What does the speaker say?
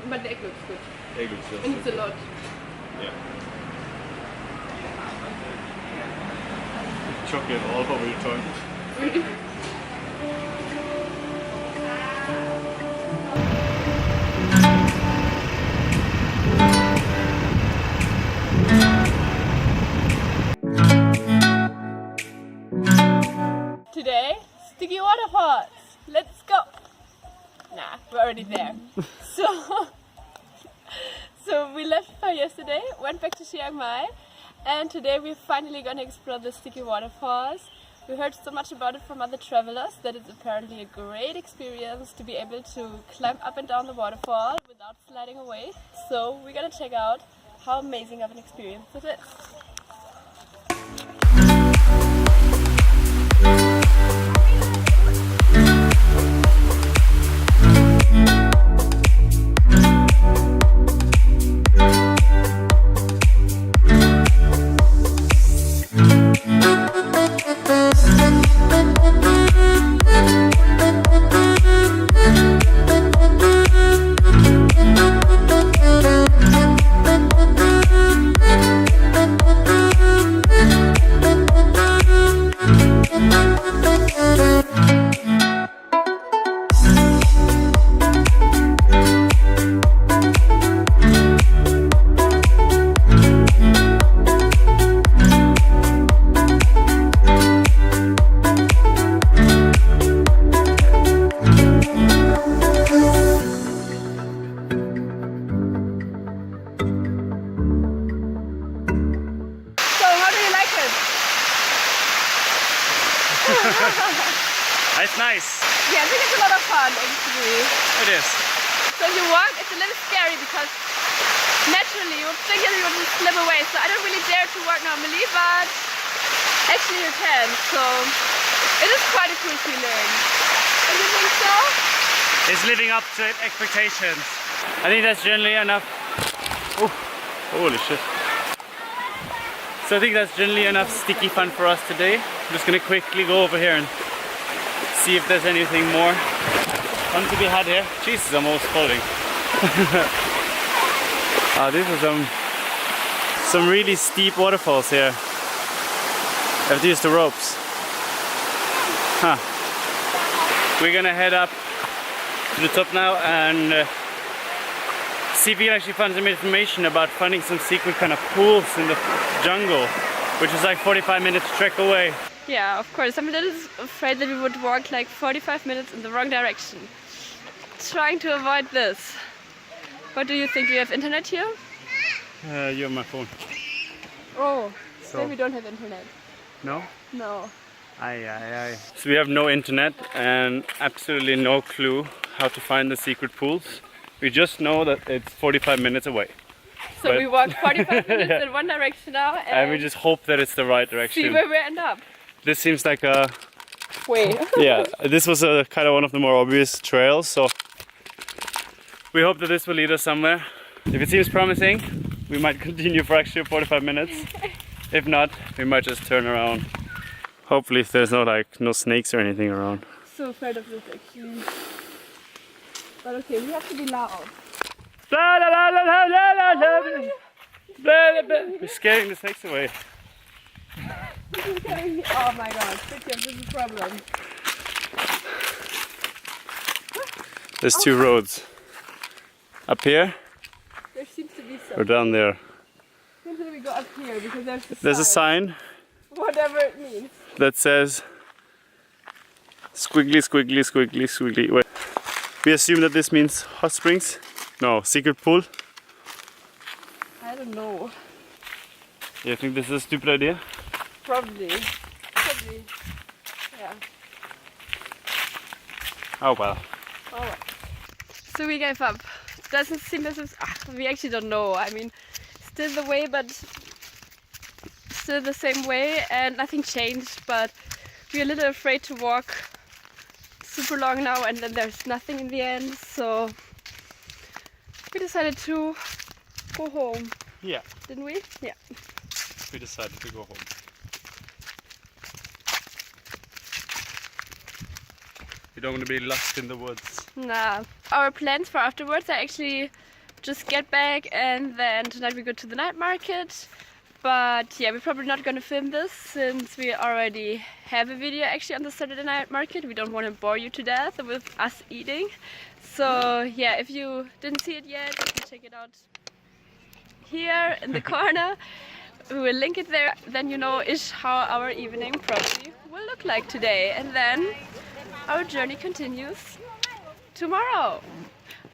But the egg looks good. Egg looks good. And it's a lot. Yeah. Chocolate all over your tongue. Really? Today, Sticky Waterfalls. Let's go. Nah, we're already there. So we left yesterday, went back to Chiang Mai, and today we're finally gonna explore the Sticky Waterfalls. We heard so much about it from other travelers that it's apparently a great experience to be able to climb up and down the waterfall without sliding away. So we're gonna check out how amazing of an experience it is. It's nice. Yeah, I think it's a lot of fun actually. It is. So if you walk, it's a little scary because naturally you would think that you would slip away. So I don't really dare to walk normally, but actually you can. So it is quite a cool feeling. Don't you think so? It's living up to expectations. I think that's generally enough. Oh, holy shit. So I think that's generally enough sticky fun for us today. I'm just gonna quickly go over here and see if there's anything more fun to be had here. Jesus, I'm almost falling. These are some really steep waterfalls here. I have to use the ropes. Huh. We're gonna head up to the top now and see if we can actually find some information about finding some secret kind of pools in the jungle, which is like 45 minutes trek away. Yeah, of course. I'm a little afraid that we would walk like 45 minutes in the wrong direction. Trying to avoid this. What do you think? Do you have internet here? You have my phone. Oh, so we don't have internet. No? No. Aye. So we have no internet and absolutely no clue how to find the secret pools. We just know that it's 45 minutes away. So we walk 45 minutes in one direction now and we just hope that it's the right direction. See where we end up. This seems like a... Way. Yeah, this was a kind of one of the more obvious trails, so we hope that this will lead us somewhere. If it seems promising, we might continue for actually 45 minutes. If not, we might just turn around. Hopefully there's no snakes or anything around. So afraid of this actually. But okay, we have to be loud. We're scaring the snakes away. Oh my god, this is a problem. There's two roads. Up here? There seems to be some. Or down there? Seems that we go up here because there's a sign. Whatever it means. That says squiggly, squiggly, squiggly, squiggly. Wait. We assume that this means hot springs? No, secret pool? I don't know. You think this is a stupid idea? Probably. Yeah. Oh well. Oh well. So we gave up. Doesn't seem as if we actually don't know. I mean, still the way, but still the same way, and nothing changed. But we're a little afraid to walk super long now, and then there's nothing in the end. So we decided to go home. Yeah. Didn't we? Yeah. We decided to go home. We don't want to be lost in the woods. Nah, our plans for afterwards are actually just get back, and then tonight we go to the night market. But yeah, we're probably not gonna film this since we already have a video actually on the Saturday night market. We don't want to bore you to death with us eating. So yeah, if you didn't see it yet, you can check it out here in the corner. We will link it there. Then you know ish how our evening probably will look like today. And then our journey continues tomorrow.